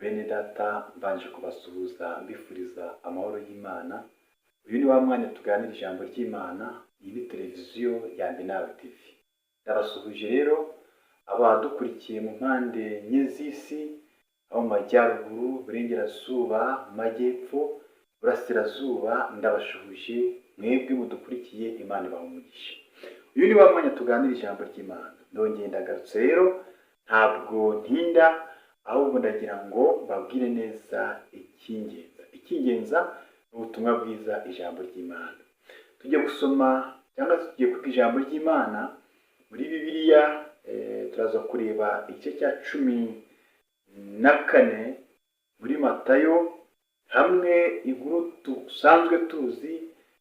Bene data mbanje kubasuhuza mbifuriza amahoro y'Imana. Uyu ni wa mwanya tuganira ijambo ry'Imana. Iyi ni televiziyo ya Mbinawe TV. Ndabasuhuje rero abadukurikiye mu mpande enye z'isi, aho mu majyaruguru, burengerazuba, mu majyepfo, burasirazuba. Ndabashuhuje mwebwe mudukurikiye, Imana ibahe umugisha. Uyu ni wa mwanya tuganira ijambo ry'Imana. Ndongeye ndagarutse rero, ntabwo ntinda, ahubwo ndagira ngo babwire neza icy'ingenza ni ubutumwa bwiza, ijambo ry'Imana. Tujye gusoma cyangwa se tugiye kwiga ijambo ry'Imana muri Bibiliya. Turaza kureba igice cya 14 muri Matayo, hamwe inkuru dusanzwe tuzi,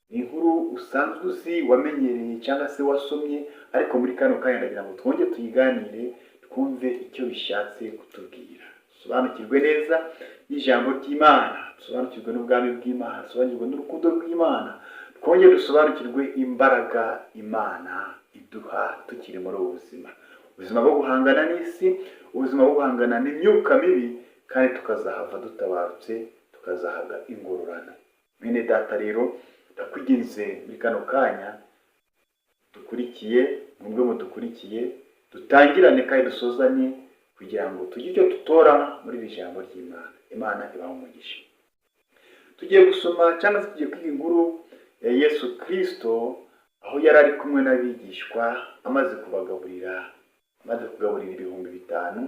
ni inkuru usanzwe uzi, wamenyereye cyangwa se wasomye, ariko muri kano kanya ndagira ngo twongere tuyiganire, twumve icyo bishatse kutubwira. Sobanukirwe neza n'ijambo ry'Imana, sobanukirwe n'ubwami bw'Imana, sobanukirwe n'urukundo rw'Imana, twongere dusobanukirwe imbaraga Imana iduha tukiri muri ubu buzima. Ubuzima bwo guhangana n'isi, ubuzima bwo guhangana n'imyuka mibi, kandi tukazahava dutabarutse, tukazahabwa ingororano. Bene data rero, ndakwinginze muri kano kanya dukurikiye, mwebwe mudukurikiye, dutangirane kandi dusozanye kugira ngo tugire icyo dutora muri iri jambo ry'Imana. Imana ibahe umugisha. Tugiye gusoma cyangwa se tugiye kwiga inkuru ya Yesu Kristo, aho yari ari kumwe n'abigishwa amaze kugaburira ibihumbi 5,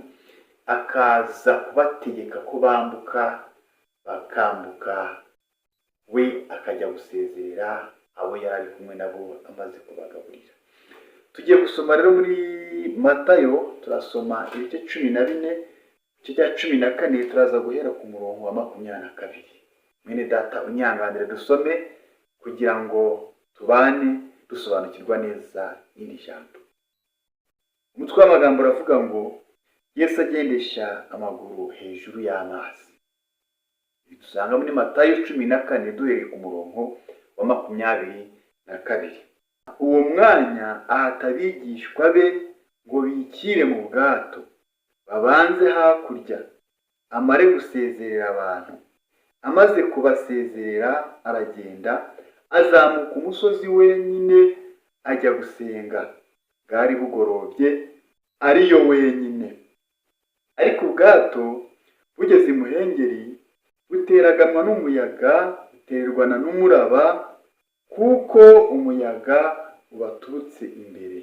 akaza kubategeka ko bakambuka, we akajya gusezerera abo yari ari kumwe nabo amaze kubagaburira. Tugiye gusoma rero muri Matayo, turasoma ibice 14, igice cya 14 turaza guhera ku murongo wa 22. Mwene data unyanganire dusome kugira ngo tubane dusobanukirwa neza iri jambo. Umutwe w'amagambo uravuga ngo Yesu agendesha amaguru hejuru y'amazi. Dusanga muri Matayo 14 duhereye ku murongo wa 22. Uwo mwanya ahata abigishwa be ngo bikire mu bwato, babanze hakurya, amare gusezerera abantu. Amaze kubasezerera aragenda, azamuka umusozi wenyine ajya gusenga. Bwari bugorobye, ariyo wenyine. Ariko ubwato bugeze imuhengeri, buteraganwa n'umuyaga, buterwana n'umuraba, kuko umuyaga ubaturutse imbere.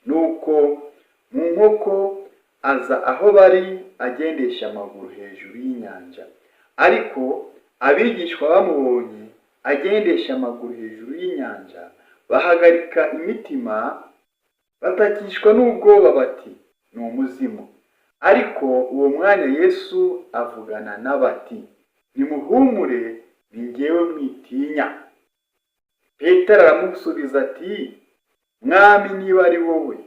Nuko mu nkoko aza aho bari, agendesha amaguru hejuru y'inyanja. Ariko abigishwa bamubonye agendesha amaguru hejuru y'inyanja, bahagarika imitima, batakishwa n'ubwoba bati, ni umuzimu. Ariko uwo mwanya Yesu avugana n'abati, nimuhumure, ni jyewe, mwitinya. Petero aramusubiza ati, Mwami, niba ari wowe,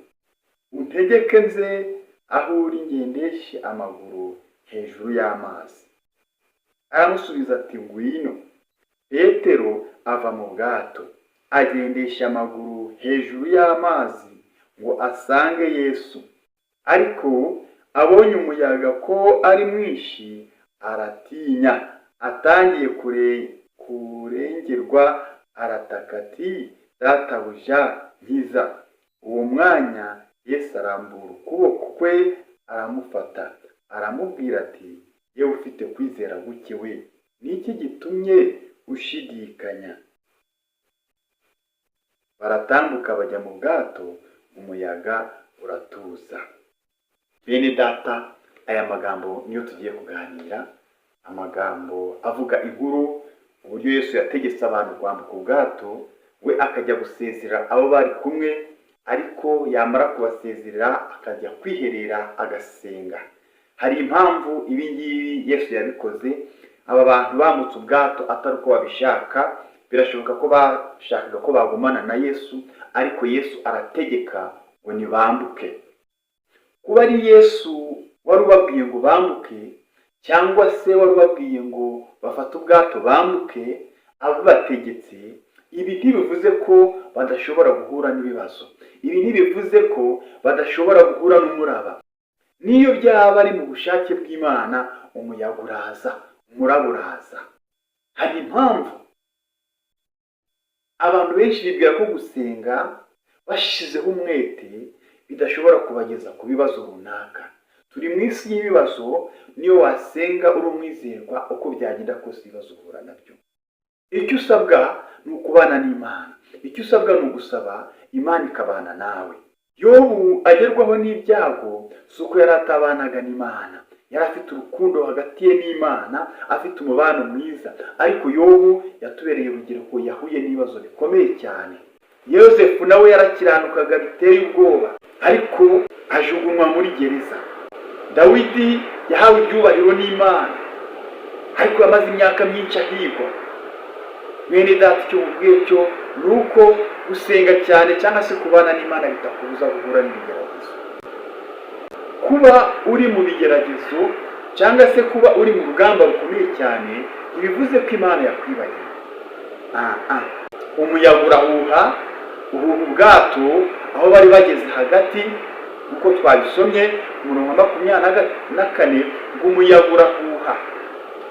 untegeke nze aho uri ngendeshe amaguru hejuru y'amazi. Aramusubiza ati, ngwino. Petero ava mu bwato, agendesha amaguru hejuru y'amazi ngo asange Yesu. Ariko abonye umuyaga ko ari mwinshi, aratinya. Atangiye kurengerwa, arataka ati, Databuja, nkiza. Uwo mwanya Yesu arambura ukuboko kwe, aramufata, aramubwira ati, yewe ufite kwizera guke we, ni iki gitumye ushidikanya? Baratambuka bajya mu bwato, umuyaga uratuza. Bene data, aya magambo niyo tugiye kuganira, amagambo avuga inkuru uburyo Yesu yategetse abantu kwambuka ubwato, we akajya gusezera abo bari kumwe, ariko yamara kubasezerera akajya kwiherera agasenga. Hari impamvu ibi ngibi Yesu yabikoze. Aba bantu bambutse ubwato atari uko babishaka, birashoboka ko bashakaga ko bagumana na Yesu, ariko Yesu arategeka ngo nibambuke. Kuba ari Yesu wari ubabwiye ngo bambuke, cyangwa se wari ubabwiye ngo bafate ubwato bambuke, abubategetse, ibi ntibivuze ko badashobora guhura n'ibibazo. Ibi ntibivuze ko badashobora guhura n'umuraba. niyo byaba ari mu bushake bw'Imana, umuyaga uraza, umuraba uraza. Hari impamvu abantu benshi bibwira ko gusenga bashizeho umwete bidashobora kubageza ku bibazo runaka. Turi mu isi y'ibibazo, niyo wasenga uri umwizerwa uko byagenda kose ibibazo uhura nabyo. Icyo usabwa ni ukubana n'Imana, icyo usabwa ni ugusaba Imana ikabana nawe. Yobu agerwaho n'ibyago si uko yari atabanaga n'Imana, yari afite urukundo hagati ye n'Imana, afite umubano mwiza, ariko Yobu yatubereye urugero ko yahuye n'ibibazo bikomeye cyane. Yosefu nawe yarakiranukaga biteye ubwoba, ariko ajugunywa muri gereza. Dawidi yahawe ibyubahiro n'Imana, ariko yamaze imyaka myinshi ahigwa. Mwene data, icyo ubwiye cyo ni uko gusenga cyane cyangwa se kubana n'Imana bitakubuza guhura n'ibigeragezo. Kuba uri mu bigeragezo cyangwa se kuba uri mu rugamba rukomeye cyane ntibivuze ko Imana yakwibagiwe. Umuyaga urahuha, uhuha ubwato aho bari bageze hagati, uko twabisomye ku murongo wa 24, ngo umuyaga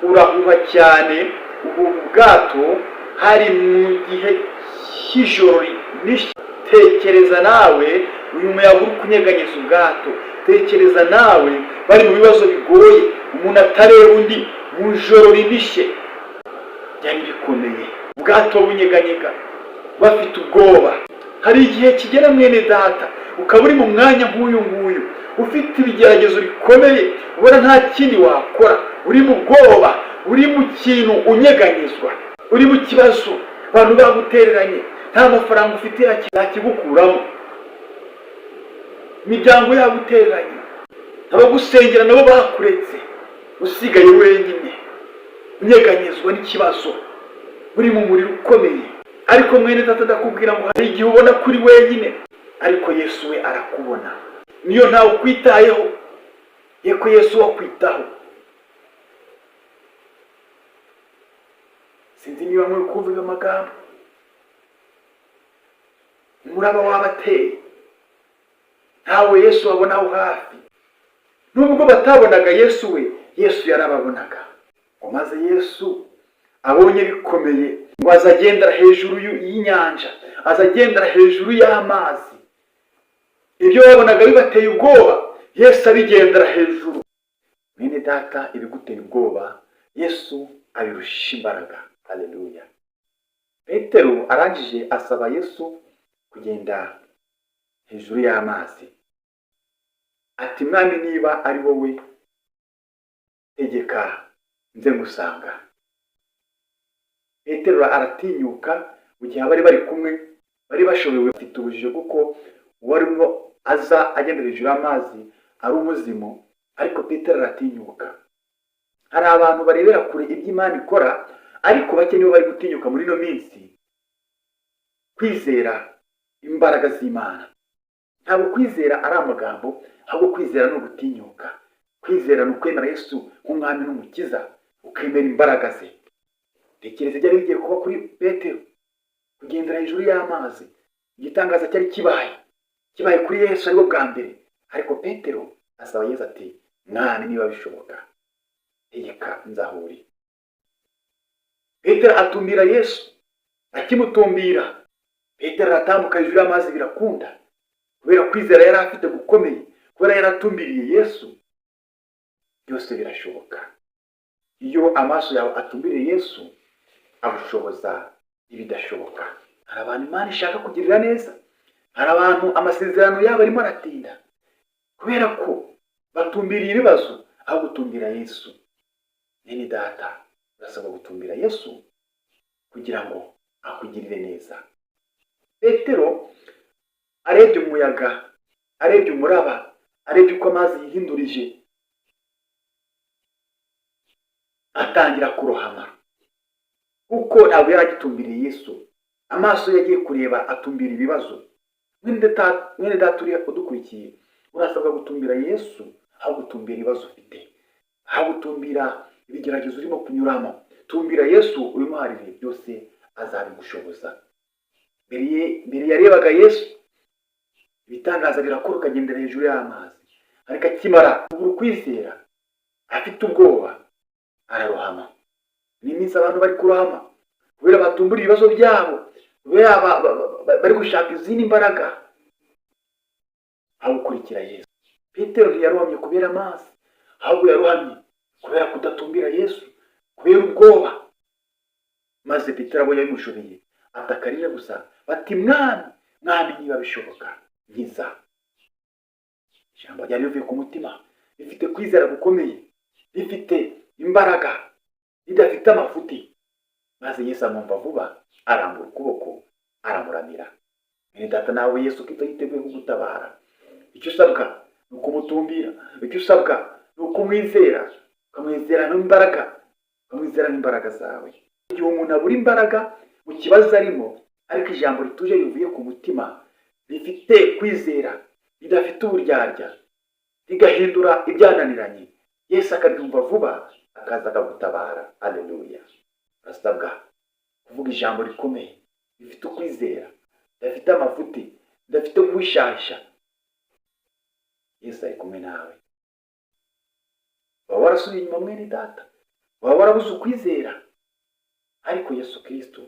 urahuha cyane, uhuha ubwato hari mu gihe cy'ijoro rishya. Tekereza nawe uyu muyaga uri kunyeganyeza ubwato, tekereza nawe bari mu bibazo bigoye, umuntu atareba undi mu joro rishya. Byari bikomeye, ubwato bunyeganyega, bafite ubwoba. Hari igihe kigera mwene data ukaba uri mu mwanya nk'uyu nguyu, ufite ibigeragezo bikomeye, ubona nta kindi wakora, uri mu bwoba, uri mu kintu unyeganyezwa, uri mu kibazo, abantu bagutereranye, nta mafaranga ufite yakigukuramo, imiryango yagutereranye, abagusengera nabo bakuretse, usigaye wenyine unyeganyezwa n'ikibazo, uri mu muriro ukomeye. Ariko mwene data ndakubwira ngo hari igihe ubona kuri wenyine, ariko Yesu we arakubona. Niyo ntawe ukwitayeho, yeko Yesu wakwitaho. Sinzi niba muri kumva amagambo. Umuraba wabateye, ntawe Yesu wabonaho hafi. Nubwo batabonaga Yesu we, Yesu yarababonaga. Maze Yesu abonye bikomeye, ngo azagendera hejuru y'inyanja, azagendera hejuru y'amazi. Ibyo babonaga bibateye ubwoba, Yesu abigendera hejuru. Mwene data, ibiguteye ubwoba Yesu abirusha imbaraga. Haleluya. Petero arangije asaba Yesu kugenda hejuru y'amazi. Ati, mwami, niba ari wowe, tegeka nze ngusanga. Petero aratinyuka, mu gihe abari bari kumwe bari bashobewe, bafite ubujiji kuko uwarimo aza agendera hejuru y'amazi ari umuzimu, ariko Petero aratinyuka. Hari abantu barebera kure iby'Imana ikora, ariko bake nibo bari gutinyuka muri ino minsi kwizera imbaraga z'Imana. Ntabwo kwizera ari amagambo, ahubwo kwizera ni ugutinyuka. Kwizera ni ukwemera Yesu nk'umwami n'umukiza, ukemera imbaraga ze. Tekereza byari bigiye kuba kuri Petero, kugendera hejuru y'amazi. Igitangaza cyari kibaye kuri Yesu aribwo bwa mbere, ariko Petero asaba Yesu ati, mwami, niba bishoboka, tegeka nzahuri. Petero atumbira Yesu. Akimutumbira, Petero aratambuka hejuru y'amazi, birakunda. Kubera kwizera yari afite gukomeye, kubera yaratumbiriye Yesu, byose birashoboka. Iyo amaso yawe atumbiriye Yesu, abushoboza ibidashoboka. Hari abantu Imana ishaka kugirira neza, hari abantu amasezerano yabo arimo aratinda, kubera ko batumbiriye ibibazo aho gutumbira Yesu. Nene data, urasabwa gutumbira Yesu kugira ngo akugirire neza. Petero arebye umuyaga, arebye umuraba, arebye uko amazi yihindurije, atangira kurohama, kuko ntabwo yari agitumbiriye Yesu. Amaso yagiye kureba atumbira ibibazo. Mwene data uri udukurikiye, urasabwa gutumbira Yesu aho gutumbira ibibazo ufite, aho gutumbira ibigeragezo urimo kunyuramo. Tumbira Yesu, urimo harire byose azabigushoboza. Mbere yarebaga Yesu, ibitangaza birakora, ukagendera hejuru y'amazi. ariko akimara kubura ukwizera afite ubwoba ararohama. Ni iminsi abantu bari kurohama kubera batumbura ibibazo byabo, kubera bari gushaka izindi mbaraga aho gukurikira Yesu. Petero ntiyarohamye kubera amazi, ahubwo yarohamye kubera kudatumbira Yesu, kubera ubwoba. Maze Petero abonye bimushobeye ataka rimwe gusa, bati mwami niba bishoboka nkiza. Ijambo ryari rivuye ku mutima, rifite kwizera gukomeye, rifite imbaraga, ridafite amafuti. Maze Yesu amwumva vuba, arambura ukuboko aramuramira. Mwene data nawe Yesu Kristo yiteguye kugutabara. Icyo usabwa ni ukumutumbira, icyo usabwa ni ukumwizera, ukamwizera n'imbaraga zawe. Igihe umuntu abura imbaraga mu kibazo arimo, ariko ijambo rituje rivuye ku mutima, rifite kwizera, ridafite uburyarya, rigahindura ibyananiranye, Yesu akabyumva vuba akaza akagutabara. Haleluya. Urasabwa kuvuga ijambo rikomeye, rifite ukwizera, ridafite amafuti, ridafite kubishasha. Yesu ari kumwe nawe. Waba warasubiye inyuma mwene data, waba warabuze ukwizera, ariko Yesu Kristo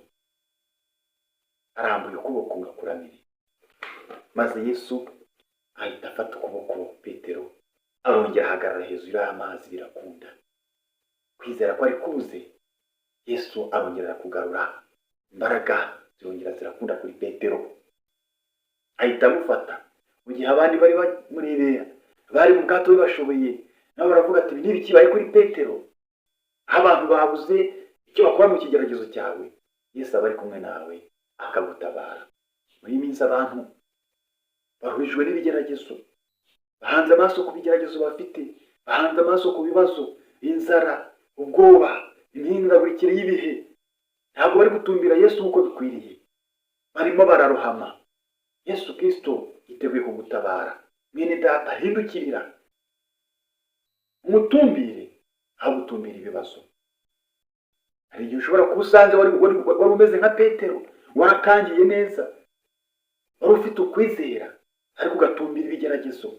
arambuye ukuboko ngo akuramire. Maze Yesu ahita afata ukuboko Petero, arongera ahagarara hejuru y'amazi, birakunda. Kwizera ko ari kuze, Yesu arongera kugarura imbaraga, zirongera zirakunda kuri Petero. Ahita amufata mu gihe abandi bari bamurebera, bari mu bwato bashoboye, nabo baravuga ati niba ikibaye kuri Petero, abantu babuze icyo bakora mu kigeragezo cyawe, Yesu aba ari kumwe nawe akagutabara. Muri iyi minsi abantu bahurijwe n'ibigeragezo, bahanze amaso ku bigeragezo bafite, bahanze amaso ku bibazo, inzara, ubwoba, imihindagurikire y'ibihe. Ntabwo bari gutumbira Yesu nk'uko bikwiriye, barimo bararohama. Yesu Kristo yiteguye kugutabara. Mwene data, hindukirira umutumbire, aho gutumbira ibibazo. Hari igihe ushobora kuba usanze wari umeze nka Petero, waratangiye neza, wari ufite ukwizera, ariko ugatumbira ibigeragezo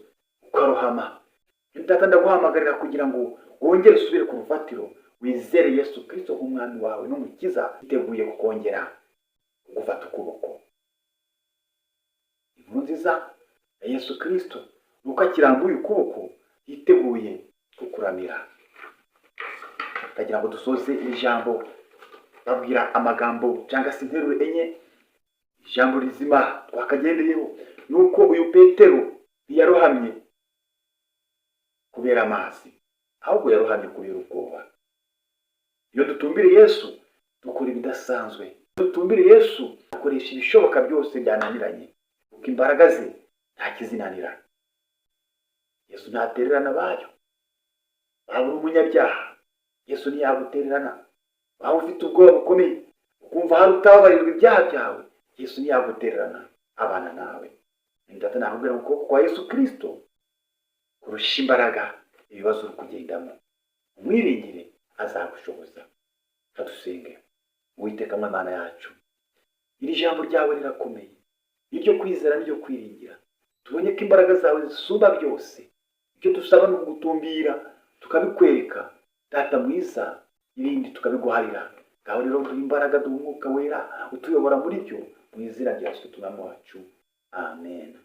ukarohama. Data, ndaguhamagarira kugira ngo wongere usubire ku rufatiro, wizere Yesu Kristo nk'umwami wawe n'umukiza, yiteguye kukongera kugufata ukuboko. Inkuru nziza ya Yesu Kristo nuko akirambuye ukuboko, yiteguye kukuramira. Ndagira ngo dusoze iri jambo babwira amagambo cyangwa se interuro enye. Ijambo rizima twakagendeyeho nuko uyu Petero yarohamye kubera amazi, ahubwo yarohamye kubera ubwoba. Iyo dutumbire Yesu dukora ibidasanzwe, dutumbire Yesu dukoresha ibishoboka byose byananiranye, kuko imbaraga ze nta kizinanira. Yesu ntatererana abayo. Waba uri umunyabyaha, Yesu ntiyagutererana. Waba ufite ubwoba bukomeye ukumva hari utababarirwa ibyaha byawe, Yesu ntiyagutererana, abana nawe. Ndata nakubwira ngo ukuboko kwa Yesu Kristo kurusha imbaraga ibibazo uri kugendamo. Umwiringire azagushoboza. Kadusenge. Uwiteka Mana yacu, iri jambo ryawe rirakomeye, iryo kwizera n'iryo kwiringira. Tubonye ko imbaraga zawe zisumba byose. Ibyo dusaba ni ugutumbira tukabikwereka, Data mwiza, ibindi tukabiguharira. Ngaho rero duha imbaraga, duha Umwuka Wera utuyobora muri byo, mu izina rya Yesu Umwami wacu. Amen.